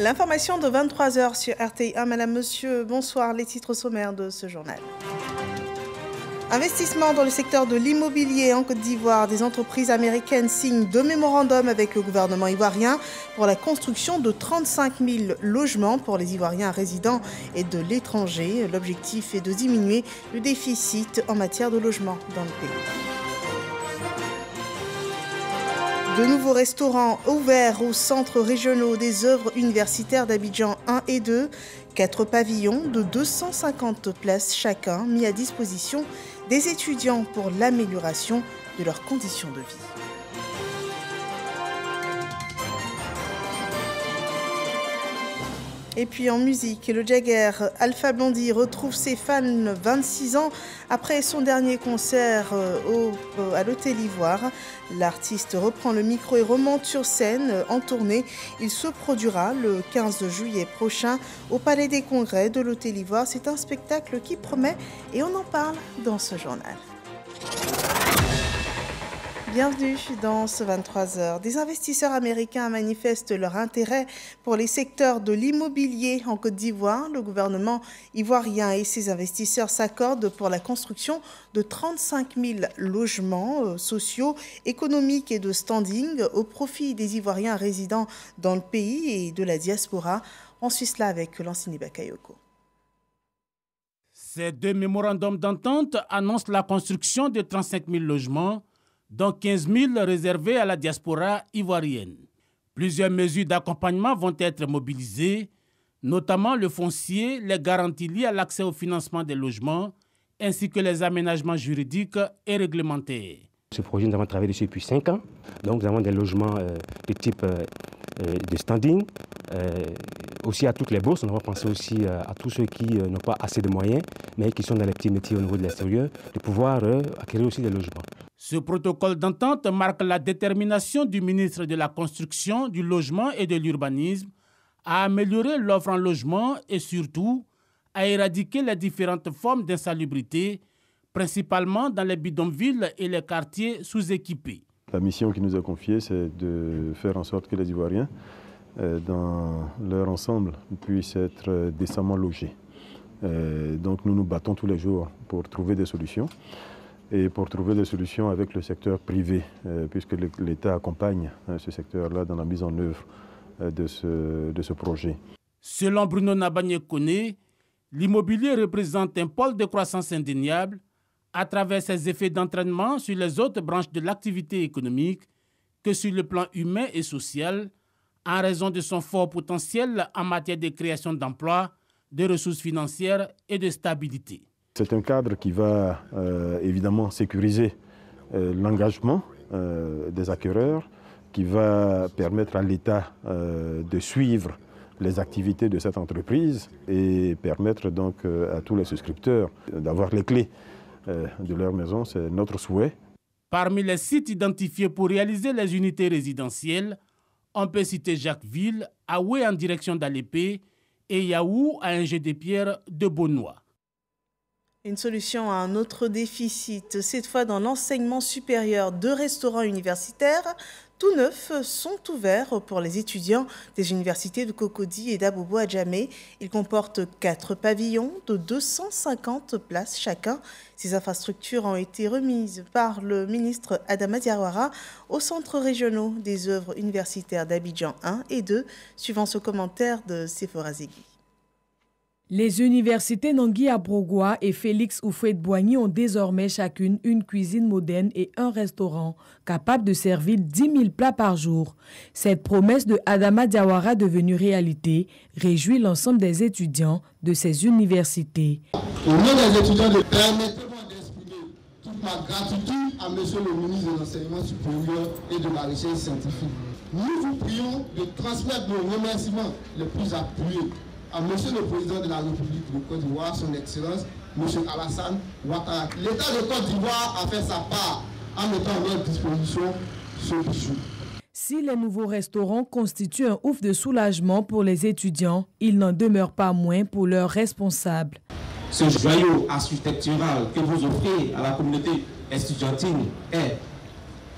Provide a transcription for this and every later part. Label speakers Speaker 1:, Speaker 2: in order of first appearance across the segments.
Speaker 1: L'information de 23 h sur RTI1. Madame, monsieur, bonsoir. Les titres sommaires de ce journal. Investissement dans le secteur de l'immobilier en Côte d'Ivoire. Des entreprises américaines signent 2 mémorandums avec le gouvernement ivoirien pour la construction de 35 000 logements pour les Ivoiriens résidents et de l'étranger. L'objectif est de diminuer le déficit en matière de logement dans le pays. De nouveaux restaurants ouverts aux centres régionaux des œuvres universitaires d'Abidjan 1 et 2. 4 pavillons de 250 places chacun mis à disposition des étudiants pour l'amélioration de leurs conditions de vie. Et puis en musique, le Jagger Alpha Blondy retrouve ses fans 26 ans après son dernier concert à l'Hôtel Ivoire. L'artiste reprend le micro et remonte sur scène en tournée. Il se produira le 15 juillet prochain au Palais des Congrès de l'Hôtel Ivoire. C'est un spectacle qui promet et on en parle dans ce journal. Bienvenue dans ce 23 h. Des investisseurs américains manifestent leur intérêt pour les secteurs de l'immobilier en Côte d'Ivoire. Le gouvernement ivoirien et ses investisseurs s'accordent pour la construction de 35 000 logements sociaux, économiques et de standing au profit des Ivoiriens résidant dans le pays et de la diaspora. On suit cela avec Lansini Bakayoko.
Speaker 2: Ces 2 mémorandums d'entente annoncent la construction de 35 000 logements, dont 15 000 réservés à la diaspora ivoirienne. Plusieurs mesures d'accompagnement vont être mobilisées, notamment le foncier, les garanties liées à l'accès au financement des logements, ainsi que les aménagements juridiques et réglementaires.
Speaker 3: Ce projet, nous avons travaillé dessus depuis 5 ans. Donc, nous avons des logements de type de standing. Aussi à toutes les bourses, on va penser aussi à tous ceux qui n'ont pas assez de moyens, mais qui sont dans les petits métiers au niveau de l'extérieur, de pouvoir acquérir aussi des logements.
Speaker 2: Ce protocole d'entente marque la détermination du ministre de la Construction, du Logement et de l'Urbanisme à améliorer l'offre en logement et surtout à éradiquer les différentes formes d'insalubrité, principalement dans les bidonvilles et les quartiers sous-équipés.
Speaker 4: La mission qui nous a confiée, c'est de faire en sorte que les Ivoiriens, dans leur ensemble, puissent être décemment logés. Donc nous nous battons tous les jours pour trouver des solutions. Et pour trouver des solutions avec le secteur privé, puisque l'État accompagne ce secteur-là dans la mise en œuvre de ce projet.
Speaker 2: Selon Bruno Nabagné-Koné, l'immobilier représente un pôle de croissance indéniable à travers ses effets d'entraînement sur les autres branches de l'activité économique que sur le plan humain et social, en raison de son fort potentiel en matière de création d'emplois, de ressources financières et de stabilité.
Speaker 4: C'est un cadre qui va évidemment sécuriser l'engagement des acquéreurs, qui va permettre à l'État de suivre les activités de cette entreprise et permettre donc à tous les souscripteurs d'avoir les clés de leur maison. C'est notre souhait.
Speaker 2: Parmi les sites identifiés pour réaliser les unités résidentielles, on peut citer Jacquesville, Aoué en direction d'Alépé et Yaou à un jet de pierre de Beaunois.
Speaker 1: Une solution à un autre déficit, cette fois dans l'enseignement supérieur. 2 restaurants universitaires, tout neufs, sont ouverts pour les étudiants des universités de Cocody et d'Abobo-Adjamé. Ils comportent 4 pavillons de 250 places chacun. Ces infrastructures ont été remises par le ministre Adama Diawara aux centres régionaux des œuvres universitaires d'Abidjan 1 et 2, suivant ce commentaire de Sephora Zegui.
Speaker 5: Les universités Nangui Abrogoa et Félix Houphouët-Boigny ont désormais chacune une cuisine moderne et un restaurant capable de servir 10 000 plats par jour. Cette promesse de Adama Diawara devenue réalité réjouit l'ensemble des étudiants de ces universités.
Speaker 6: Au nom des étudiants, permettez-moi d'exprimer toute ma gratitude à Monsieur le ministre de l'Enseignement supérieur et de la Recherche scientifique. Nous vous prions de transmettre nos remerciements les plus appuyés à Monsieur le Président de la République de Côte d'Ivoire, son Excellence, Monsieur Alassane Ouattara. L'État de Côte d'Ivoire a fait sa part en mettant à notre disposition ce bijou.
Speaker 5: Si les nouveaux restaurants constituent un ouf de soulagement pour les étudiants, il n'en demeure pas moins pour leurs responsables.
Speaker 7: Ce joyau architectural que vous offrez à la communauté estudiantine est,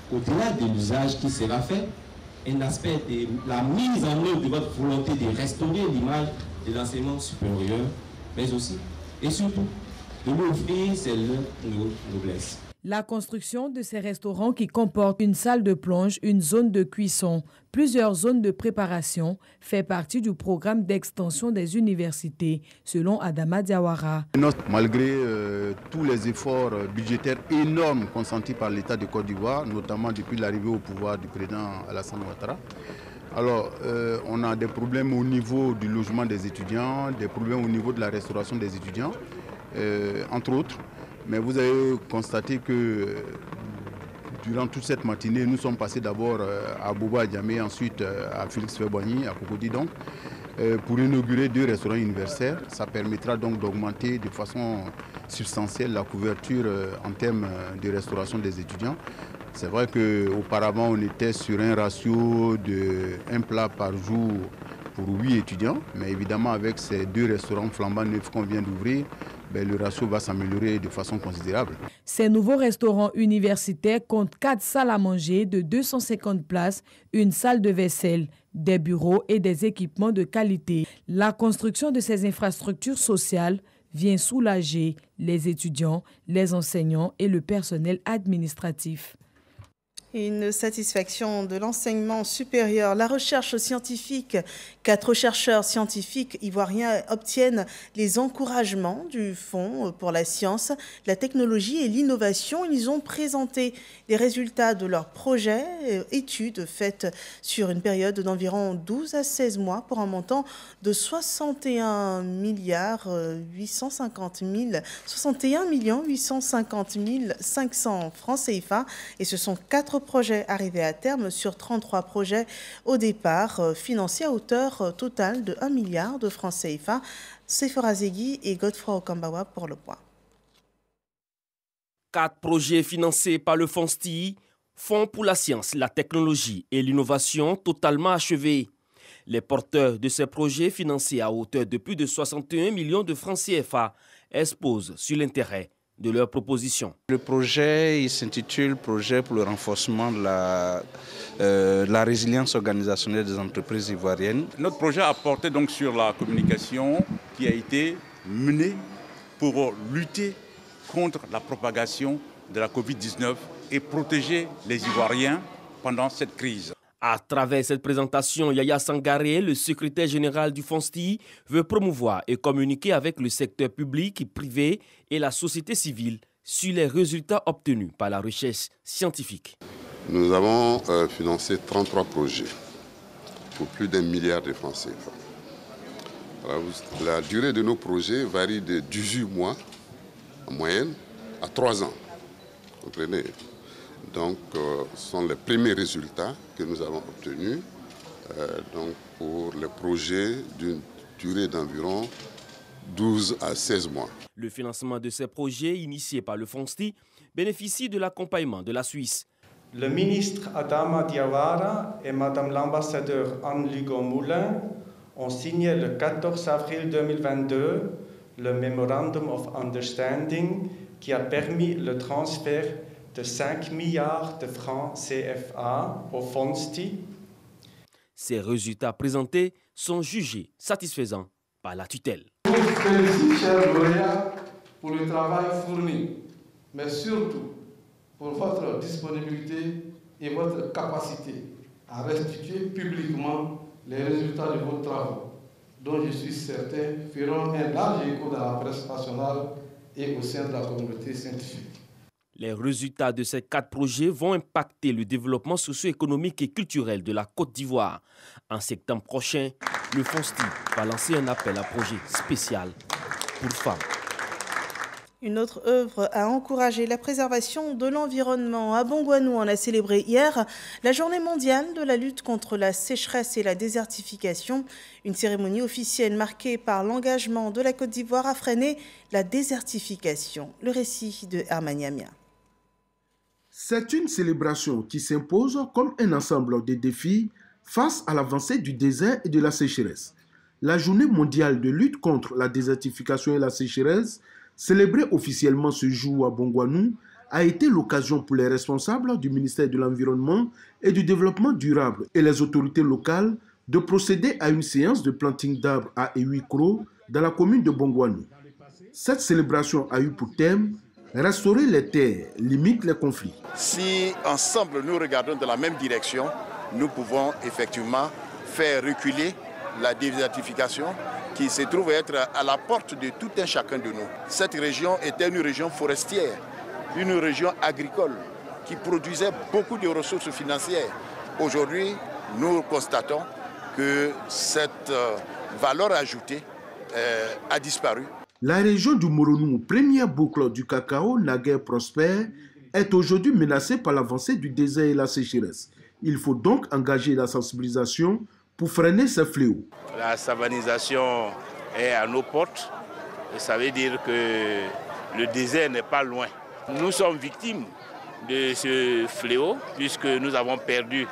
Speaker 7: au-delà de l'usage qui sera fait, un aspect de la mise en œuvre de votre volonté de restaurer l'image de l'enseignement supérieur, mais aussi et surtout de lui offrir ses noblesses.
Speaker 5: La construction de ces restaurants qui comportent une salle de plonge, une zone de cuisson, plusieurs zones de préparation fait partie du programme d'extension des universités, selon Adama Diawara.
Speaker 8: Malgré tous les efforts budgétaires énormes consentis par l'État de Côte d'Ivoire, notamment depuis l'arrivée au pouvoir du président Alassane Ouattara, alors on a des problèmes au niveau du logement des étudiants, des problèmes au niveau de la restauration des étudiants, entre autres. Mais vous avez constaté que durant toute cette matinée, nous sommes passés d'abord à Boba Diamé, ensuite à Félix Houphouët-Boigny, à Cocody donc, pour inaugurer 2 restaurants universitaires. Ça permettra donc d'augmenter de façon substantielle la couverture en termes de restauration des étudiants. C'est vrai qu'auparavant, on était sur un ratio de 1 plat par jour pour 8 étudiants, mais évidemment avec ces 2 restaurants flambant neufs qu'on vient d'ouvrir, le ratio va s'améliorer de façon considérable.
Speaker 5: Ces nouveaux restaurants universitaires comptent 4 salles à manger de 250 places, une salle de vaisselle, des bureaux et des équipements de qualité. La construction de ces infrastructures sociales vient soulager les étudiants, les enseignants et le personnel administratif.
Speaker 1: Une satisfaction de l'enseignement supérieur. La recherche scientifique, 4 chercheurs scientifiques ivoiriens obtiennent les encouragements du Fonds pour la science, la technologie et l'innovation. Ils ont présenté les résultats de leur projet, études faites sur une période d'environ 12 à 16 mois pour un montant de 61 850 500 francs CFA. Et ce sont 4 projets arrivés à terme sur 33 projets au départ, financés à hauteur totale de 1 milliard de francs CFA. Sephora Zegui et Godefroy Okambawa pour le point.
Speaker 9: 4 projets financés par le FONSTI, Fonds pour la science, la technologie et l'innovation, totalement achevés. Les porteurs de ces projets financés à hauteur de plus de 61 millions de francs CFA exposent sur l'intérêt de leurs propositions.
Speaker 10: Le projet s'intitule « Projet pour le renforcement de la résilience organisationnelle des entreprises ivoiriennes ».
Speaker 11: Notre projet a porté donc sur la communication qui a été menée pour lutter contre la propagation de la Covid-19 et protéger les Ivoiriens pendant cette crise.
Speaker 9: À travers cette présentation, Yaya Sangaré, le secrétaire général du FONSTI, veut promouvoir et communiquer avec le secteur public et privé et la société civile sur les résultats obtenus par la recherche scientifique.
Speaker 12: Nous avons financé 33 projets pour plus d'1 milliard de francs CFA. La durée de nos projets varie de 18 mois en moyenne à 3 ans. Vous comprenez ? Donc, ce sont les premiers résultats que nous avons obtenus pour les projets d'une durée d'environ 12 à 16 mois.
Speaker 9: Le financement de ces projets initiés par le FONSTI bénéficie de l'accompagnement de la Suisse.
Speaker 13: Le ministre Adama Diawara et Madame l'ambassadeur Anne Lugo-Moulin ont signé le 14 avril 2022 le Memorandum of Understanding qui a permis le transfert de 5 milliards de francs CFA au FONSTI.
Speaker 9: Ces résultats présentés sont jugés satisfaisants par la tutelle.
Speaker 14: Je vous félicite, chers lauréats, pour le travail fourni, mais surtout pour votre disponibilité et votre capacité à restituer publiquement les résultats de vos travaux, dont je suis certain feront un large écho dans la presse nationale et au sein de la communauté scientifique.
Speaker 9: Les résultats de ces 4 projets vont impacter le développement socio-économique et culturel de la Côte d'Ivoire. En septembre prochain, le FONSTI va lancer un appel à projet spécial pour femmes.
Speaker 1: Une autre œuvre a encouragé la préservation de l'environnement. À Bongouanou, on a célébré hier la journée mondiale de la lutte contre la sécheresse et la désertification. Une cérémonie officielle marquée par l'engagement de la Côte d'Ivoire à freiner la désertification. Le récit de Hermaniamia.
Speaker 15: C'est une célébration qui s'impose comme un ensemble de défis face à l'avancée du désert et de la sécheresse. La journée mondiale de lutte contre la désertification et la sécheresse, célébrée officiellement ce jour à Bongouanou, a été l'occasion pour les responsables du ministère de l'Environnement et du Développement durable et les autorités locales de procéder à une séance de planting d'arbres à huis clos dans la commune de Bongouanou. Cette célébration a eu pour thème « Restaurer les terres, limite les conflits ».
Speaker 16: Si ensemble nous regardons dans la même direction, nous pouvons effectivement faire reculer la désertification qui se trouve être à la porte de tout un chacun de nous. Cette région était une région forestière, une région agricole qui produisait beaucoup de ressources financières. Aujourd'hui, nous constatons que cette valeur ajoutée a disparu.
Speaker 15: La région du Moronou, première boucle du cacao naguère prospère, est aujourd'hui menacée par l'avancée du désert et la sécheresse. Il faut donc engager la sensibilisation pour freiner ce fléau.
Speaker 17: La savanisation est à nos portes. Et ça veut dire que le désert n'est pas loin. Nous sommes victimes de ce fléau puisque nous avons perdu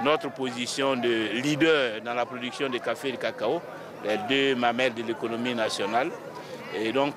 Speaker 17: notre position de leader dans la production de café et de cacao, les deux mamelles de l'économie nationale. Et donc,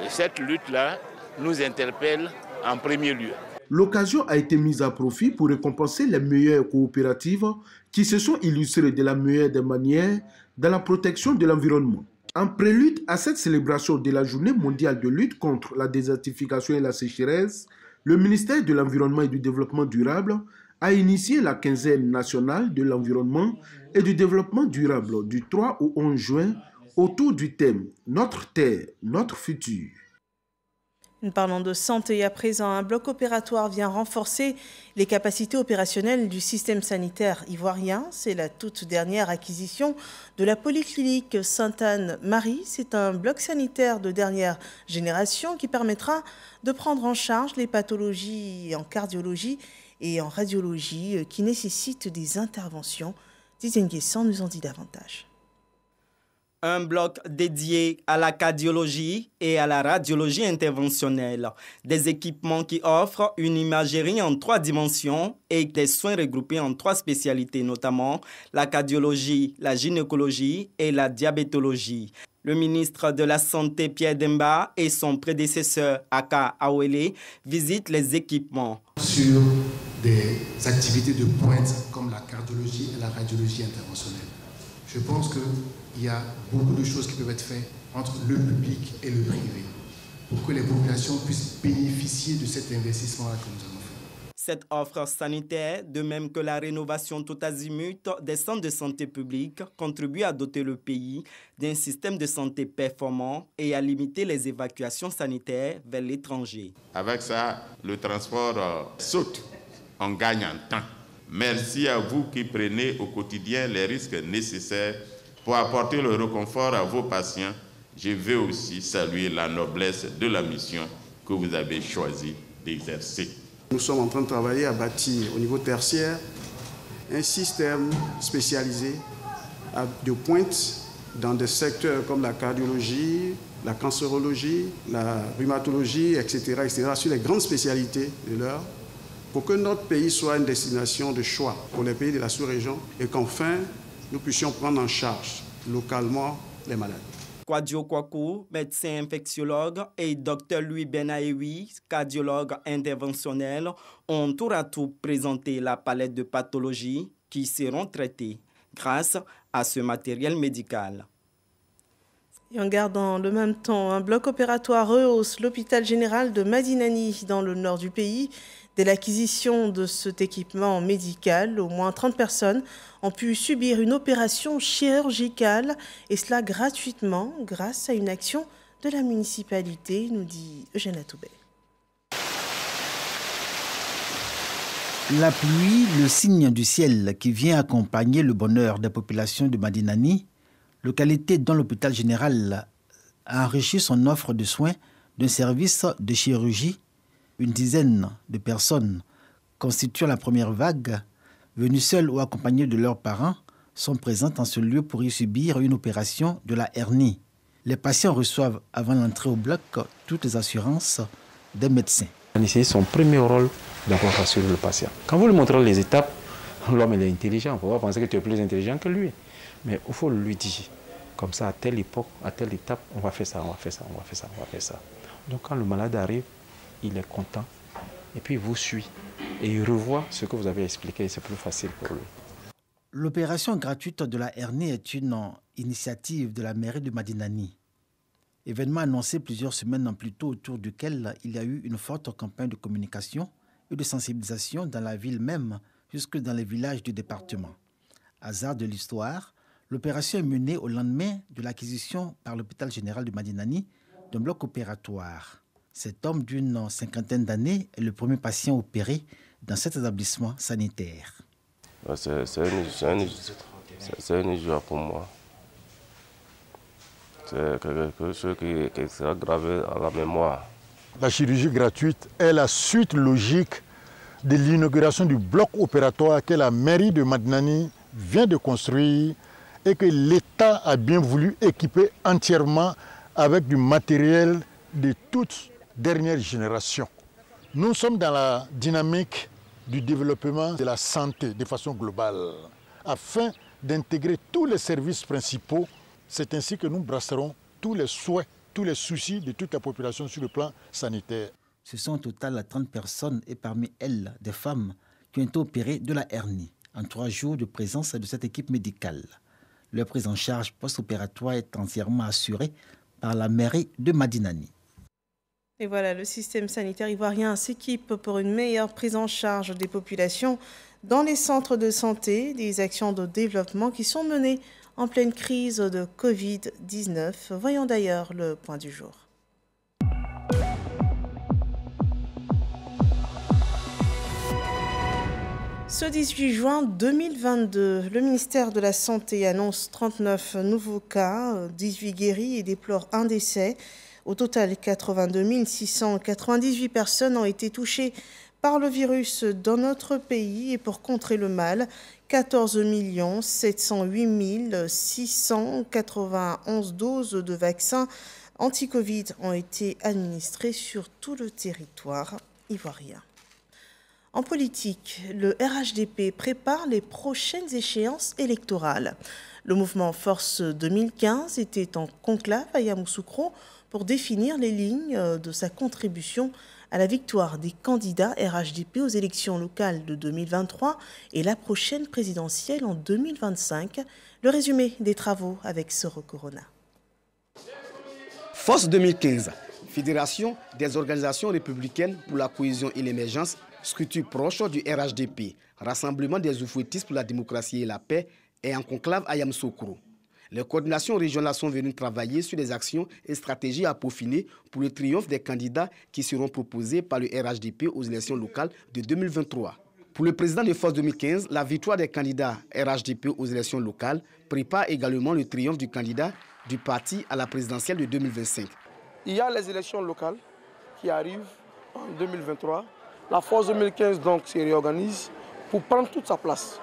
Speaker 17: cette lutte-là nous interpelle en premier lieu.
Speaker 15: L'occasion a été mise à profit pour récompenser les meilleures coopératives qui se sont illustrées de la meilleure des manières dans la protection de l'environnement. En prélude à cette célébration de la Journée mondiale de lutte contre la désertification et la sécheresse, le ministère de l'Environnement et du Développement durable a initié la quinzaine nationale de l'environnement et du développement durable du 3 au 11 juin autour du thème « Notre terre, notre futur ».
Speaker 1: Parlant de santé à présent, un bloc opératoire vient renforcer les capacités opérationnelles du système sanitaire ivoirien. C'est la toute dernière acquisition de la polyclinique Sainte-Anne-Marie. C'est un bloc sanitaire de dernière génération qui permettra de prendre en charge les pathologies en cardiologie et en radiologie qui nécessitent des interventions. Didier Nguessan nous en dit davantage.
Speaker 18: Un bloc dédié à la cardiologie et à la radiologie interventionnelle. Des équipements qui offrent une imagerie en 3 dimensions et des soins regroupés en 3 spécialités, notamment la cardiologie, la gynécologie et la diabétologie. Le ministre de la Santé, Pierre Demba, et son prédécesseur, Aka Awele, visitent les équipements.
Speaker 19: Sur des activités de pointe comme la cardiologie et la radiologie interventionnelle. Je pense qu'il y a beaucoup de choses qui peuvent être faites entre le public et le privé pour que les populations puissent bénéficier de cet investissement-là que nous avons fait.
Speaker 18: Cette offre sanitaire, de même que la rénovation tout azimut des centres de santé publics, contribue à doter le pays d'un système de santé performant et à limiter les évacuations sanitaires vers l'étranger.
Speaker 20: Avec ça, le transport saute, on gagne en temps. Merci à vous qui prenez au quotidien les risques nécessaires pour apporter le réconfort à vos patients. Je veux aussi saluer la noblesse de la mission que vous avez choisi d'exercer.
Speaker 21: Nous sommes en train de travailler à bâtir au niveau tertiaire un système spécialisé de pointe dans des secteurs comme la cardiologie, la cancérologie, la rhumatologie, etc., sur les grandes spécialités de l'heure, pour que notre pays soit une destination de choix pour les pays de la sous-région et qu'enfin, nous puissions prendre en charge localement les malades.
Speaker 18: Kwadjo Kwaku, médecin infectiologue, et Dr Louis Benaïwi, cardiologue interventionnel, ont tour à tour présenté la palette de pathologies qui seront traitées grâce à ce matériel médical.
Speaker 1: Et on garde dans le même temps, un bloc opératoire rehausse l'hôpital général de Madinani dans le nord du pays. Dès l'acquisition de cet équipement médical, au moins 30 personnes ont pu subir une opération chirurgicale et cela gratuitement grâce à une action de la municipalité, nous dit Eugène Atoubet.
Speaker 22: La pluie, le signe du ciel qui vient accompagner le bonheur des populations de Madinani, localité dont l'hôpital général a enrichi son offre de soins d'un service de chirurgie. Une dizaine de personnes constituant la première vague, venues seules ou accompagnées de leurs parents, sont présentes en ce lieu pour y subir une opération de la hernie. Les patients reçoivent avant l'entrée au bloc toutes les assurances des médecins.
Speaker 3: C'est son premier rôle d'avoir rassuré le patient. Quand vous lui montrez les étapes, l'homme est intelligent. Il faut pas penser que tu es plus intelligent que lui. Mais il faut lui dire, comme ça, à telle époque, à telle étape, on va faire ça, on va faire ça, on va faire ça, on va faire ça. Donc quand le malade arrive,
Speaker 2: il est content et puis il vous suit et il revoit ce que vous avez expliqué et c'est plus facile pour lui.
Speaker 22: L'opération gratuite de la hernie est une initiative de la mairie de Madinani. Événement annoncé plusieurs semaines plus tôt autour duquel il y a eu une forte campagne de communication et de sensibilisation dans la ville même jusque dans les villages du département. Hasard de l'histoire, l'opération est menée au lendemain de l'acquisition par l'hôpital général de Madinani d'un bloc opératoire. Cet homme d'une cinquantaine d'années est le premier patient opéré dans cet établissement sanitaire.
Speaker 4: C'est une joie pour moi. C'est quelque chose qui sera gravé à la mémoire.
Speaker 23: La chirurgie gratuite est la suite logique de l'inauguration du bloc opératoire que la mairie de Madinani vient de construire et que l'État a bien voulu équiper entièrement avec du matériel de toute dernière génération. Nous sommes dans la dynamique du développement de la santé de façon globale, afin d'intégrer tous les services principaux. C'est ainsi que nous brasserons tous les souhaits, tous les soucis de toute la population sur le plan sanitaire.
Speaker 22: Ce sont au total 30 personnes et parmi elles des femmes qui ont été opérées de la hernie en 3 jours de présence de cette équipe médicale. Leur prise en charge post-opératoire est entièrement assurée par la mairie de Madinani.
Speaker 1: Et voilà, le système sanitaire ivoirien s'équipe pour une meilleure prise en charge des populations dans les centres de santé, des actions de développement qui sont menées en pleine crise de Covid-19. Voyons d'ailleurs le point du jour. Ce 18 juin 2022, le ministère de la Santé annonce 39 nouveaux cas, 18 guéris et déplore un décès. Au total, 82 698 personnes ont été touchées par le virus dans notre pays et pour contrer le mal, 14 708 691 doses de vaccins anti-Covid ont été administrées sur tout le territoire ivoirien. En politique, le RHDP prépare les prochaines échéances électorales. Le mouvement Force 2015 était en conclave à Yamoussoukro pour définir les lignes de sa contribution à la victoire des candidats RHDP aux élections locales de 2023 et la prochaine présidentielle en 2025. Le résumé des travaux avec Soro Corona.
Speaker 24: Force 2015, Fédération des organisations républicaines pour la cohésion et l'émergence, structure proche du RHDP, Rassemblement des oufouettistes pour la démocratie et la paix, est en conclave à Yamoussoukro. Les coordinations régionales sont venues travailler sur des actions et stratégies à peaufiner pour le triomphe des candidats qui seront proposés par le RHDP aux élections locales de 2023. Pour le président de Force 2015, la victoire des candidats RHDP aux élections locales prépare également le triomphe du candidat du parti à la présidentielle de 2025.
Speaker 25: Il y a les élections locales qui arrivent en 2023. La Force 2015 donc se réorganise pour prendre toute sa place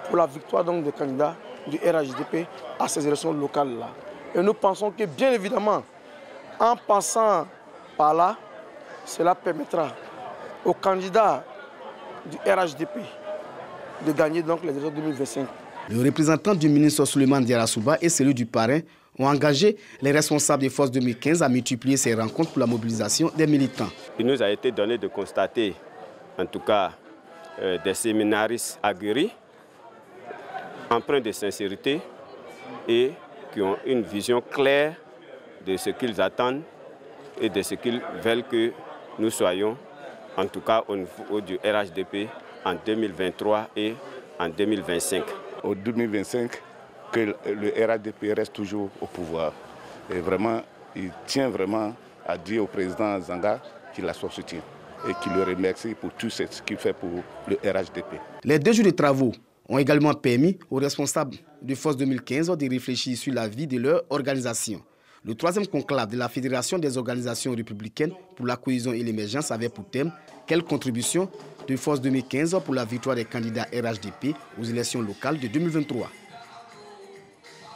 Speaker 25: pour la victoire donc des candidats du RHDP à ces élections locales-là. Et nous pensons que bien évidemment, en passant par là, cela permettra aux candidats du RHDP de gagner donc les élections 2025.
Speaker 24: Le représentant du ministre Souleymane Diarra-Souba et celui du parrain ont engagé les responsables des Forces 2015 à multiplier ces rencontres pour la mobilisation des militants.
Speaker 26: Il nous a été donné de constater, en tout cas, des séminaristes aguerris, empreints de sincérité et qui ont une vision claire de ce qu'ils attendent et de ce qu'ils veulent que nous soyons, en tout cas au niveau du RHDP, en 2023 et en 2025.
Speaker 27: En 2025, que le RHDP reste toujours au pouvoir. Et vraiment, il tient vraiment à dire au président Zanga qu'il a son soutien et qu'il le remercie pour tout ce qu'il fait pour le RHDP.
Speaker 24: Les 2 jours de travaux ont également permis aux responsables de Force 2015 de réfléchir sur la vie de leur organisation. Le 3e conclave de la Fédération des organisations républicaines pour la cohésion et l'émergence avait pour thème « Quelle contribution de Force 2015 pour la victoire des candidats RHDP aux élections locales de 2023 ».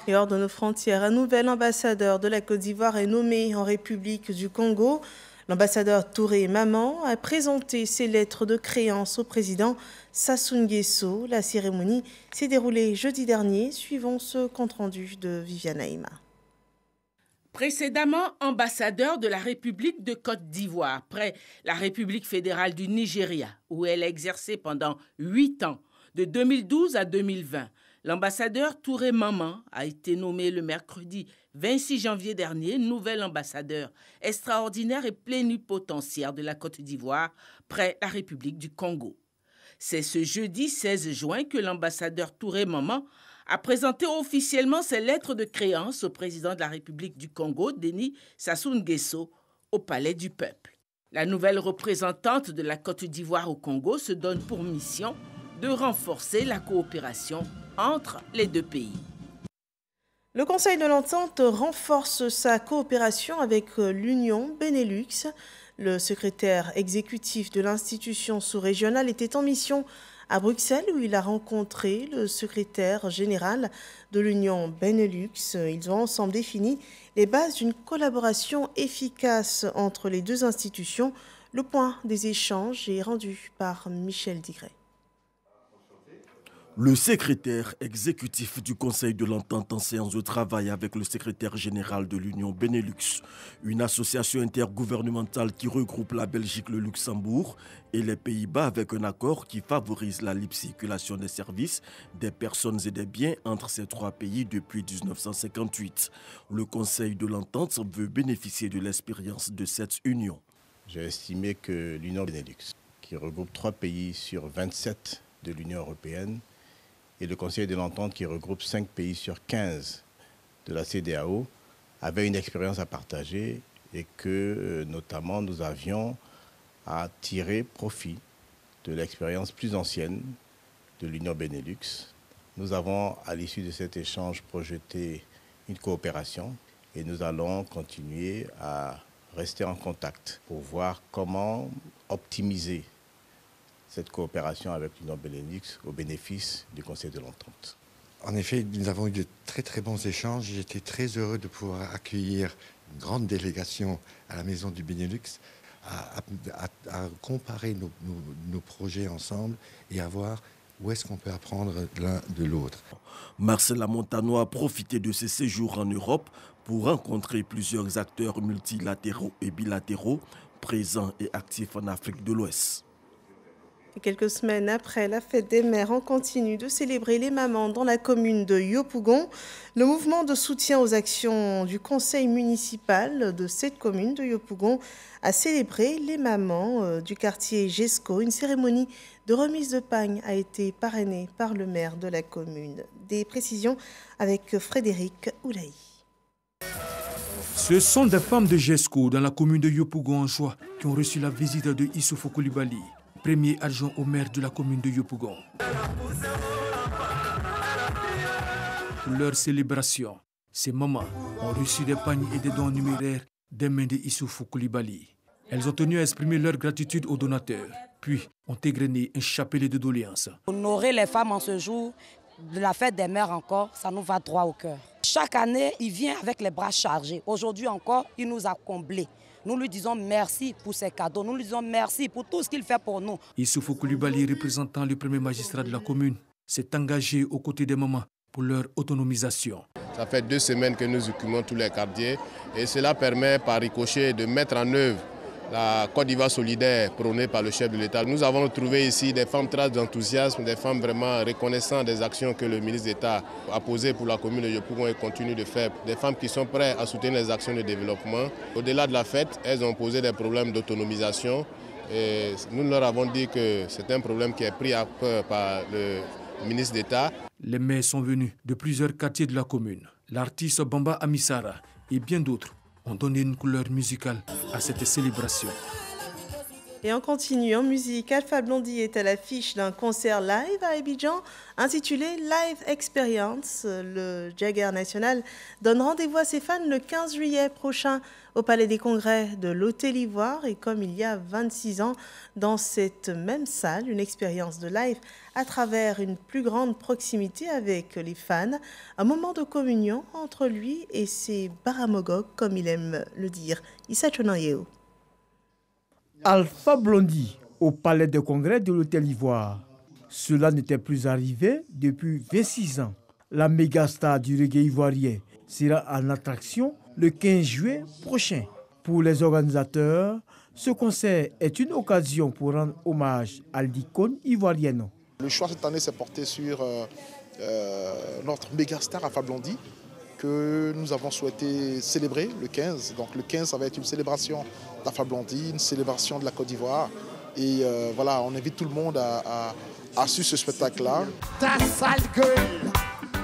Speaker 1: Et hors de nos frontières, un nouvel ambassadeur de la Côte d'Ivoire est nommé en République du Congo. L'ambassadeur Touré Maman a présenté ses lettres de créance au président Sassou Nguesso. La cérémonie s'est déroulée jeudi dernier, suivant ce compte-rendu de Viviane Aïma.
Speaker 5: Précédemment ambassadeur de la République de Côte d'Ivoire, près la République fédérale du Nigeria, où elle a exercé pendant 8 ans, de 2012 à 2020. L'ambassadeur Touré Maman a été nommé le mercredi 26 janvier dernier nouvel ambassadeur extraordinaire et plénipotentiaire de la Côte d'Ivoire, près la République du Congo. C'est ce jeudi 16 juin que l'ambassadeur Touré Maman a présenté officiellement ses lettres de créance au président de la République du Congo, Denis Sassou Nguesso, au Palais du Peuple. La nouvelle représentante de la Côte d'Ivoire au Congo se donne pour mission de renforcer la coopération entre les deux pays.
Speaker 1: Le Conseil de l'Entente renforce sa coopération avec l'Union Benelux. Le secrétaire exécutif de l'institution sous-régionale était en mission à Bruxelles où il a rencontré le secrétaire général de l'Union Benelux. Ils ont ensemble défini les bases d'une collaboration efficace entre les deux institutions. Le point des échanges est rendu par Michel Digret.
Speaker 6: Le secrétaire exécutif du Conseil de l'Entente en séance de travail avec le secrétaire général de l'Union Benelux, une association intergouvernementale qui regroupe la Belgique, le Luxembourg et les Pays-Bas avec un accord qui favorise la libre circulation des services, des personnes et des biens entre ces trois pays depuis 1958. Le Conseil de l'Entente veut bénéficier de l'expérience de cette union.
Speaker 7: J'ai estimé que l'Union Benelux, qui regroupe 3 pays sur 27 de l'Union européenne, et le Conseil de l'Entente, qui regroupe 5 pays sur 15 de la CEDEAO, avait une expérience à partager et que, notamment, nous avions à tirer profit de l'expérience plus ancienne de l'Union Benelux. Nous avons, à l'issue de cet échange, projeté une coopération et nous allons continuer à rester en contact pour voir comment optimiser cette coopération avec l'Union Benelux au bénéfice du Conseil de l'Entente.
Speaker 8: En effet, nous avons eu de très bons échanges. J'étais très heureux de pouvoir accueillir une grande délégation à la Maison du Benelux, à comparer nos projets ensemble et à voir où est-ce qu'on peut apprendre l'un de l'autre.
Speaker 6: Marcela Montano a profité de ses séjours en Europe pour rencontrer plusieurs acteurs multilatéraux et bilatéraux présents et actifs en Afrique de l'Ouest.
Speaker 1: Et quelques semaines après la fête des mères, on continue de célébrer les mamans dans la commune de Yopougon. Le mouvement de soutien aux actions du conseil municipal de cette commune de Yopougon a célébré les mamans du quartier Gesco. Une cérémonie de remise de pagne a été parrainée par le maire de la commune. Des précisions avec Frédéric Oulaï.
Speaker 10: Ce sont des femmes de Gesco dans la commune de Yopougon en Choix qui ont reçu la visite de Issoufou Koulibaly, premier adjoint au maire de la commune de Yopougon. Pour leur célébration, ces mamans ont reçu des pagnes et des dons numéraires des mains de Issoufou Koulibaly. Elles ont tenu à exprimer leur gratitude aux donateurs, puis ont égrené un chapelet de doléances.
Speaker 11: Honorer les femmes en ce jour, de la fête des mères encore, ça nous va droit au cœur. Chaque année, il vient avec les bras chargés. Aujourd'hui encore, il nous a comblés. Nous lui disons merci pour ses cadeaux, nous lui disons merci pour tout ce qu'il fait pour nous.
Speaker 10: Issoufou Koulibaly, représentant le premier magistrat de la commune, s'est engagé aux côtés des mamans pour leur autonomisation.
Speaker 12: Ça fait 2 semaines que nous occupons tous les quartiers et cela permet par ricochet de mettre en œuvre la Côte d'Ivoire solidaire prônée par le chef de l'État. Nous avons trouvé ici des femmes très d'enthousiasme, des femmes vraiment reconnaissantes des actions que le ministre d'État a posées pour la commune de Yopougon et continue de faire. Des femmes qui sont prêtes à soutenir les actions de développement. Au-delà de la fête, elles ont posé des problèmes d'autonomisation et nous leur avons dit que c'est un problème qui est pris à cœur par le ministre d'État.
Speaker 10: Les maires sont venus de plusieurs quartiers de la commune. L'artiste Bamba Amisara et bien d'autres ont donné une couleur musicale à cette célébration.
Speaker 1: Et on continue en musique. Alpha Blondy est à l'affiche d'un concert live à Abidjan intitulé Live Experience. Le Jagger National donne rendez-vous à ses fans le 15 juillet prochain au Palais des Congrès de l'Hôtel Ivoire. Et comme il y a 26 ans, dans cette même salle, une expérience de live à travers une plus grande proximité avec les fans. Un moment de communion entre lui et ses baramogog, comme il aime le dire. Issa Chonayeo.
Speaker 28: Alpha Blondy au Palais des Congrès de l'Hôtel Ivoire. Cela n'était plus arrivé depuis 26 ans. La méga star du reggae ivoirien sera en attraction le 15 juillet prochain. Pour les organisateurs, ce concert est une occasion pour rendre hommage à l'icône ivoirienne.
Speaker 9: Le choix cette année s'est porté sur notre méga star Alpha Blondy, que nous avons souhaité célébrer le 15. Donc le 15, ça va être une célébration d'Alpha Blondy, une célébration de la Côte d'Ivoire. Et voilà, on invite tout le monde à suivre ce spectacle-là.
Speaker 28: Ta sale gueule,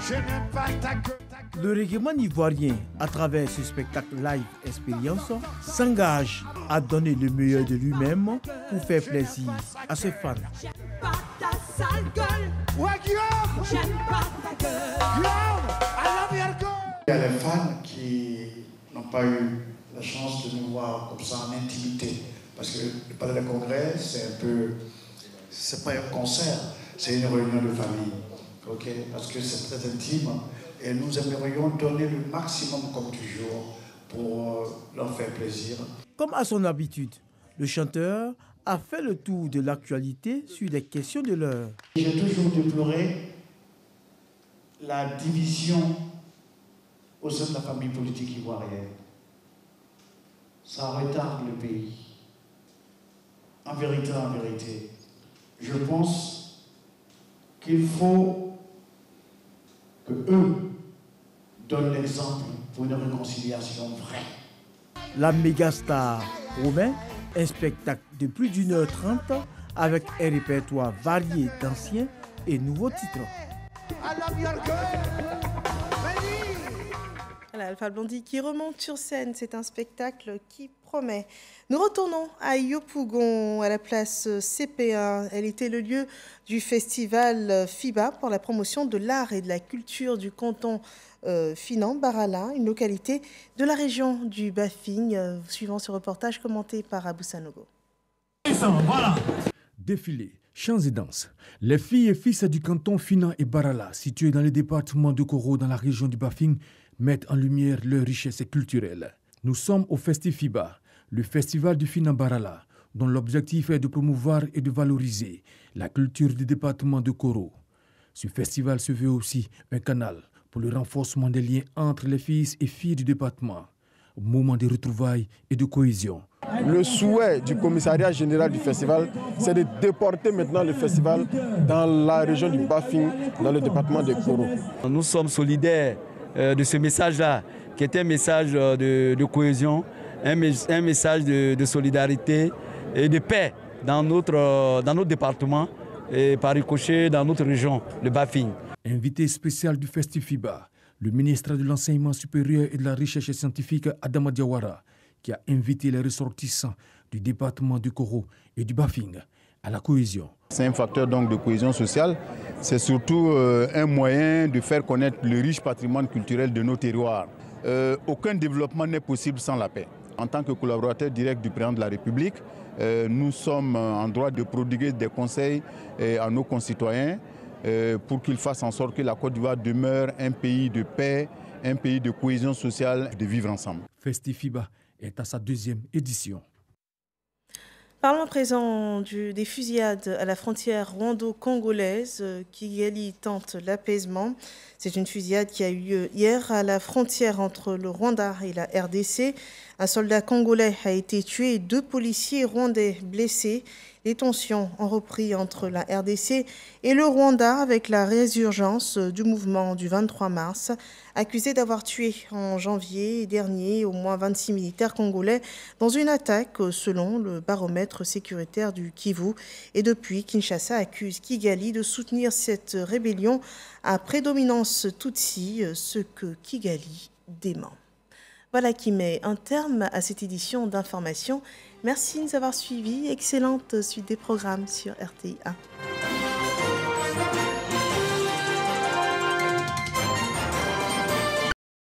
Speaker 28: je n'aime pas ta gueule. Le régiment ivoirien, à travers ce spectacle live expérience, s'engage à donner le meilleur de lui-même pour faire plaisir à ses fans.
Speaker 13: J'aime pas ta sale gueule. Ouais, Guillaume. J'aime pas ta gueule. Guillaume, I love your girl.
Speaker 14: Il y a les fans qui n'ont pas eu la chance de nous voir comme ça en intimité. Parce que le palais de congrès, c'est pas un concert, c'est une réunion de famille. Okay? Parce que c'est très intime. Et nous aimerions donner le maximum, comme toujours, pour leur faire plaisir.
Speaker 28: Comme à son habitude, le chanteur a fait le tour de l'actualité sur les questions de l'heure.
Speaker 14: J'ai toujours déploré la division au sein de la famille politique ivoirienne. Ça retarde le pays. En vérité, je pense qu'il faut que eux donnent l'exemple pour une réconciliation vraie.
Speaker 28: La mégastar promet un spectacle de plus d'1h30 avec un répertoire varié d'anciens et nouveaux titres.
Speaker 1: Voilà, Alpha Blondy qui remonte sur scène, c'est un spectacle qui promet. Nous retournons à Yopougon, à la place CP1. Elle était le lieu du festival FIBA pour la promotion de l'art et de la culture du canton Finan Barala, une localité de la région du Bafing. Suivant ce reportage commenté par Abou Sanogo.
Speaker 10: Voilà. Défilé, chants et danses. Les filles et fils du canton Finan et Barala, situés dans le département de Koro, dans la région du Bafing, mettent en lumière leurs richesses culturelles. Nous sommes au FestiFIBA, le festival du Finan Barala, dont l'objectif est de promouvoir et de valoriser la culture du département de Koro. Ce festival se veut aussi un canal pour le renforcement des liens entre les fils et filles du département, moment de retrouvailles et de cohésion.
Speaker 15: Le souhait du commissariat général du festival, c'est de déporter maintenant le festival dans la région du Bafing, dans le département de Koro.
Speaker 16: Nous sommes solidaires de ce message-là, qui est un message de cohésion, un message de solidarité et de paix dans notre département et par ricochet dans notre région, le Bafing.
Speaker 10: Invité spécial du FestiFIBA, le ministre de l'Enseignement supérieur et de la Recherche scientifique, Adama Diawara, qui a invité les ressortissants du département du Koro et du Bafing à la cohésion.
Speaker 27: C'est un facteur donc de cohésion sociale. C'est surtout un moyen de faire connaître le riche patrimoine culturel de nos terroirs. Aucun développement n'est possible sans la paix. En tant que collaborateur direct du président de la République, nous sommes en droit de prodiguer des conseils à nos concitoyens pour qu'ils fassent en sorte que la Côte d'Ivoire demeure un pays de paix, un pays de cohésion sociale, de vivre ensemble.
Speaker 10: FestiFIBA est à sa 2e édition.
Speaker 1: Parlons à présent des fusillades à la frontière rwando-congolaise. Kigali tente l'apaisement. C'est une fusillade qui a eu lieu hier à la frontière entre le Rwanda et la RDC. Un soldat congolais a été tué et 2 policiers rwandais blessés. Les tensions ont repris entre la RDC et le Rwanda avec la résurgence du mouvement du 23 mars, accusé d'avoir tué en janvier dernier au moins 26 militaires congolais dans une attaque selon le baromètre sécuritaire du Kivu. Et depuis, Kinshasa accuse Kigali de soutenir cette rébellion à prédominance Tutsi, ce que Kigali dément. Voilà qui met un terme à cette édition d'information. Merci de nous avoir suivis. Excellente suite des programmes sur RTI1.